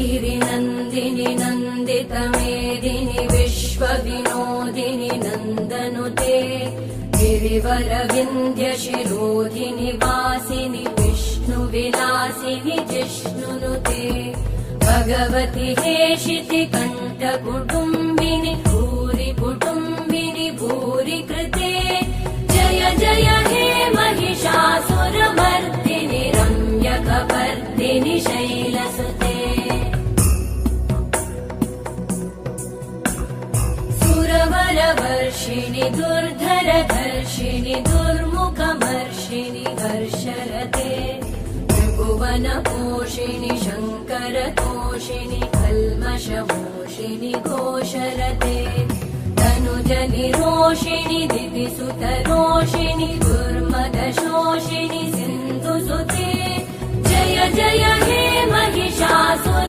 गिरिनन्दिनि नन्दितमेदिनि विश्वविनोदिनि नन्दनुते गिरिवरविन्द्यशिरोधिनि वासिनि विष्णुविलासिनि जिष्णुनुते भगवति हेशिति कण्ठकुटुम्बिनि भूरि कुटुम्बिनि भूरि कृते जय जय हे महिषासुरमर्दिनि रम्यकपर्दिनि शैलसुते सुरवरवर्षिणि दुर्धरधर्षिणि दुर्मुखमर्षिणि हर्षरते त्रिभुवनपोषिणि शङ्करतोषिणि कल्मषमोषिणि घोषरते तनुजनिरोषिणि दितिसुतरोषिणि दुर्मदशोषिणि सिन्धुसुते जय जय हे महिषासुर